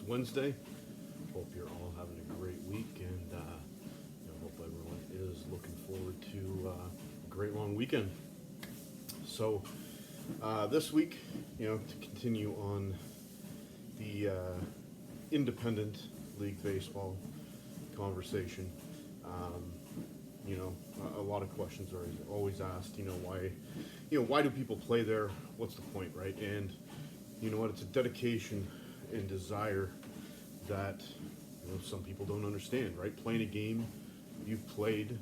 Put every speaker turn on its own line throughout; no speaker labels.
Wednesday. Hope you're all having a great week, and hope everyone is looking forward to a great long weekend. So this week, to continue on the independent league baseball conversation, um, a lot of questions are always asked. Why do people play there? What's the point, right? And you know what? It's a dedication and desire that some people don't understand, right? Playing a game you've played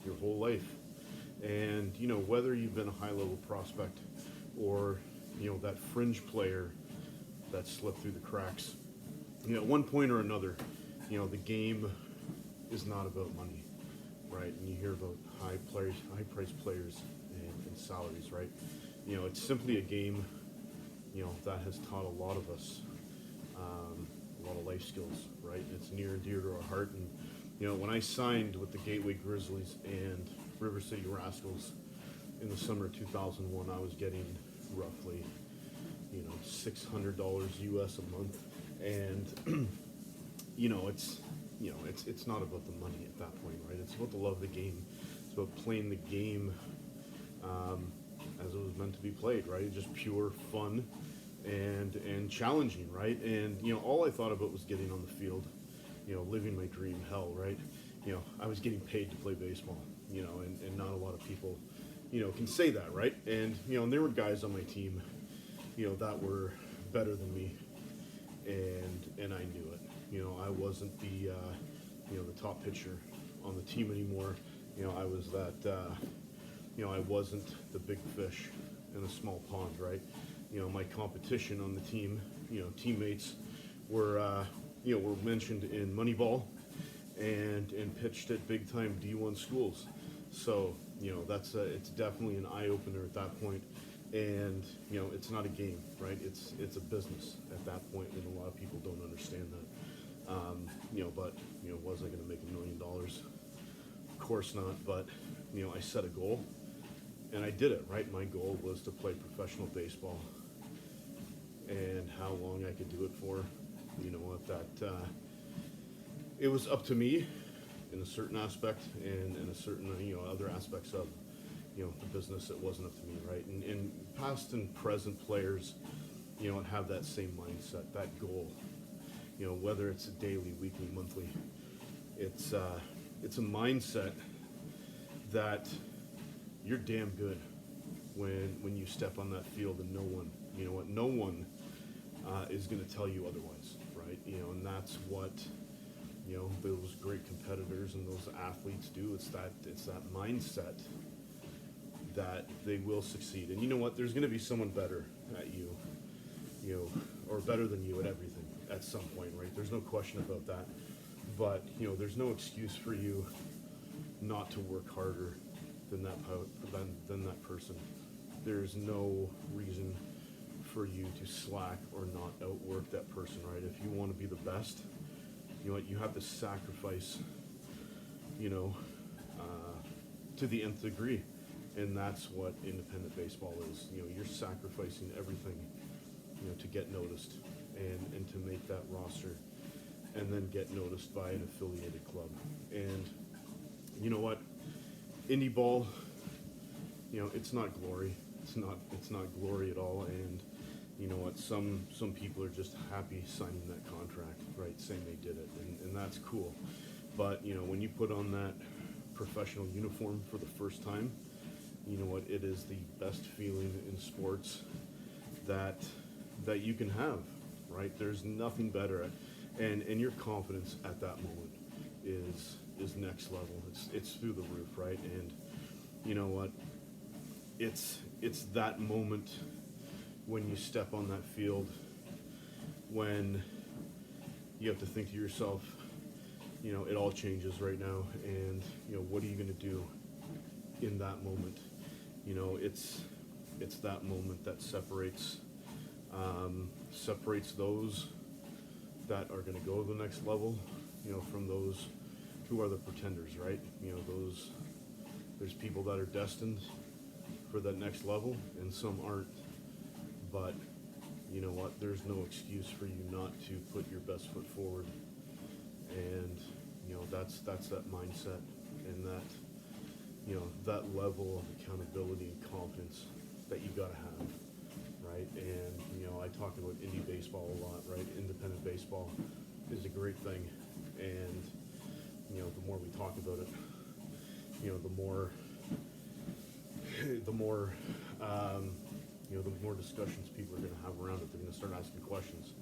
your whole life, and whether you've been a high-level prospect or that fringe player that slipped through the cracks, at one point or another, the game is not about money, right? And you hear about high-priced players and salaries, right? It's simply a game, that has taught a lot of us a lot of life skills, right? It's near and dear to our heart. And when I signed with the Gateway Grizzlies and River City Rascals in the summer of 2001, I was getting roughly $600 US a month, and it's not about the money at that point, right? It's about the love of the game. It's about playing the game as it was meant to be played, right? Just pure fun and challenging, right? And all I thought about was getting on the field, living my dream hell, right? I was getting paid to play baseball, and not a lot of people, can say that, right? And there were guys on my team, that were better than me, and I knew it. I wasn't the the top pitcher on the team anymore. I was that. I wasn't the big fish in a small pond, right? My competition on the team, teammates were, were mentioned in Moneyball and pitched at big time D1 schools. So, it's definitely an eye opener at that point. And, it's not a game, right? It's a business at that point, and a lot of people don't understand that. But, was I going to make $1 million? Of course not, but, I set a goal. And I did it, right? My goal was to play professional baseball, and how long I could do it for, it was up to me in a certain aspect, and in a certain, other aspects of, the business, it wasn't up to me, right? And past and present players, have that same mindset, that goal, whether it's a daily, weekly, monthly, it's a mindset that you're damn good when you step on that field, and no one is going to tell you otherwise, right? And that's what those great competitors and those athletes do. It's that mindset that they will succeed. And you know what? There's going to be someone better at you, or better than you at everything at some point, right? There's no question about that. But there's no excuse for you not to work harder than that person. There's no reason for you to slack or not outwork that person, right? If you want to be the best, you have to sacrifice, to the nth degree, and that's what independent baseball is. You're sacrificing everything, to get noticed and to make that roster, and then get noticed by an affiliated club. And you know what? Indie ball, it's not glory. It's not glory at all. And you know what? Some people are just happy signing that contract, right? Saying they did it, and that's cool. But when you put on that professional uniform for the first time, you know what? It is the best feeling in sports that you can have, right? There's nothing better and your confidence at that moment is next level. It's through the roof, right? And you know what? It's that moment when you step on that field, when you have to think to yourself, it all changes right now, and what are you going to do in that moment? It's that moment that separates those that are going to go to the next level, from those who are the pretenders, right? There's people that are destined for that next level, and some aren't. But you know what, there's no excuse for you not to put your best foot forward. And, you know, that's that mindset and that, you know, that level of accountability and confidence that you gotta have, right? And, you know, I talk about indie baseball a lot, right? Independent baseball is a great thing. And, you know, the more we talk about it, you know, the more, the more, you know, the more discussions people are going to have around it. They're going to start asking questions.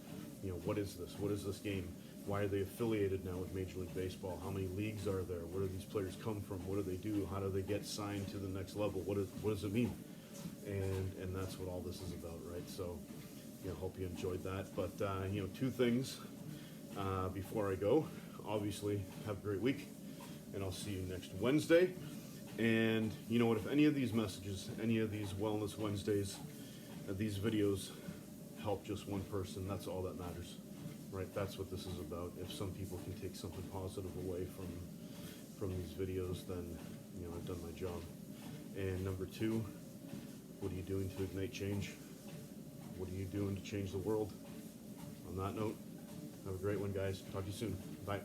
You know, what is this? What is this game? Why are they affiliated now with Major League Baseball? How many leagues are there? Where do these players come from? What do they do? How do they get signed to the next level? What does it mean? And that's what all this is about, right? So, you know, hope you enjoyed that. But, you know, two things before I go. Obviously, have a great week, and I'll see you next Wednesday. And you know what, if any of these messages, any of these Wellness Wednesdays, these videos help just one person, that's all that matters, right? That's what this is about. If some people can take something positive away from these videos, then, you know, I've done my job. And number two, what are you doing to ignite change? What are you doing to change the world? On that note, have a great one, guys. Talk to you soon. Bye.